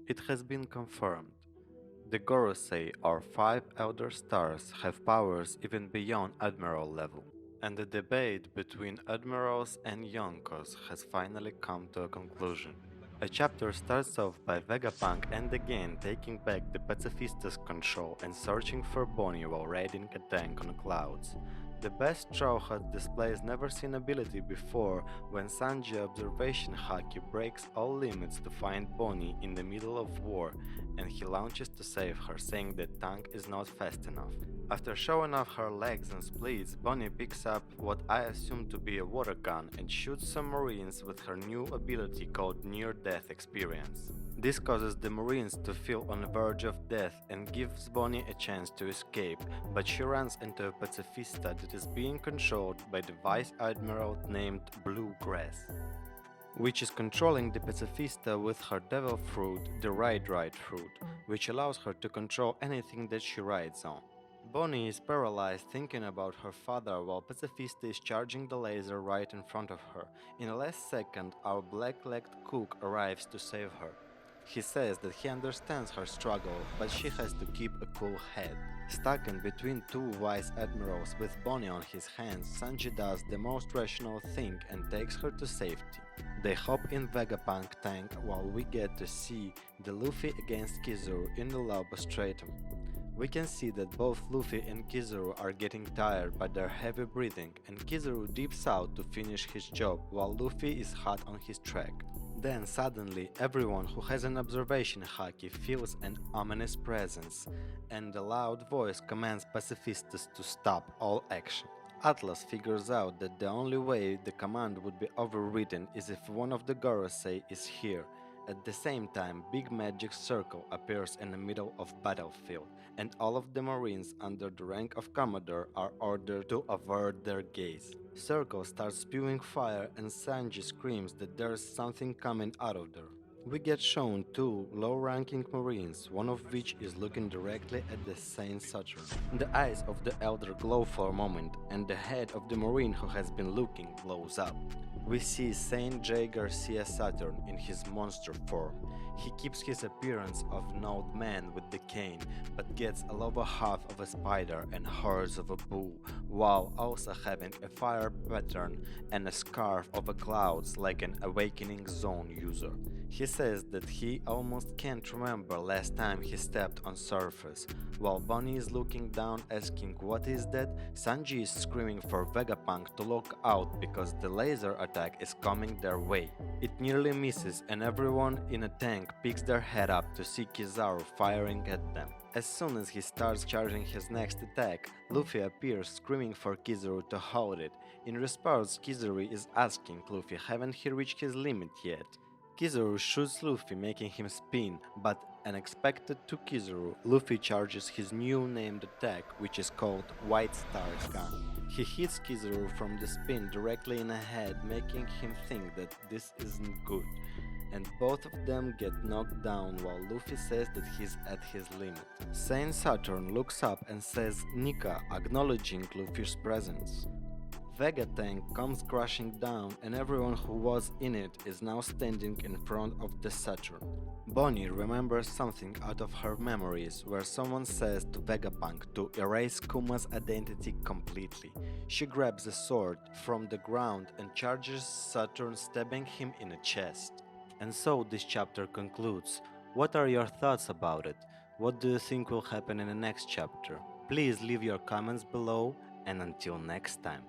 It has been confirmed. The Gorosei, or five Elder Stars, have powers even beyond Admiral level, and the debate between Admirals and Yonkos has finally come to a conclusion. A chapter starts off by Vegapunk and again taking back the Pacifista's control and searching for Bonnie while riding a tank on clouds. The best Straw Hat displays never seen ability before when Sanji observation Haki breaks all limits to find Bonnie in the middle of war and he launches to save her, saying that tank is not fast enough. After showing off her legs and splits, Bonnie picks up what I assume to be a water gun and shoots some marines with her new ability called Near-Death Experience. This causes the marines to feel on the verge of death and gives Bonnie a chance to escape, but she runs into a pacifista that is being controlled by the Vice Admiral named Bluegrass, which is controlling the pacifista with her devil fruit, the Ride fruit, which allows her to control anything that she rides on. Bonnie is paralyzed thinking about her father while Pacifista is charging the laser right in front of her. In the last second, our black-legged cook arrives to save her. He says that he understands her struggle, but she has to keep a cool head. Stuck in between two vice admirals with Bonnie on his hands, Sanji does the most rational thing and takes her to safety. They hop in Vegapunk tank while we get to see the Luffy against Kizaru in the Lava Stratum. We can see that both Luffy and Kizaru are getting tired by their heavy breathing and Kizaru dips out to finish his job while Luffy is hot on his track. Then suddenly everyone who has an observation haki feels an ominous presence and a loud voice commands pacifistas to stop all action. Atlas figures out that the only way the command would be overridden is if one of the Gorosei is here. At the same time, big magic circle appears in the middle of battlefield, and all of the marines under the rank of Commodore are ordered to avert their gaze. Circle starts spewing fire and Sanji screams that there's something coming out of there. We get shown two low-ranking marines, one of which is looking directly at the St.Saturn. The eyes of the elder glow for a moment, and the head of the marine who has been looking blows up. We see Saint J. Garcia Saturn in his monster form. He keeps his appearance of an old man with the cane, but gets a lower half of a spider and horns of a bull, while also having a fire pattern and a scarf of a clouds like an awakening zone user. He says that he almost can't remember last time he stepped on surface. While Bonnie is looking down asking what is that, Sanji is screaming for Vegapunk to look out because the laser attack is coming their way. It nearly misses and everyone in a tank picks their head up to see Kizaru firing at them. As soon as he starts charging his next attack, Luffy appears screaming for Kizaru to hold it. In response, Kizaru is asking Luffy haven't he reached his limit yet. Kizaru shoots Luffy making him spin, but unexpected to Kizaru, Luffy charges his new named attack which is called White Star Gun. He hits Kizaru from the spin directly in the head making him think that this isn't good, and both of them get knocked down while Luffy says that he's at his limit. Saint Saturn looks up and says Nika, acknowledging Luffy's presence. Vegapunk comes crashing down and everyone who was in it is now standing in front of the Saturn. Bonnie remembers something out of her memories where someone says to Vegapunk to erase Kuma's identity completely. She grabs a sword from the ground and charges Saturn, stabbing him in the chest. And so this chapter concludes. What are your thoughts about it? What do you think will happen in the next chapter? Please leave your comments below and until next time.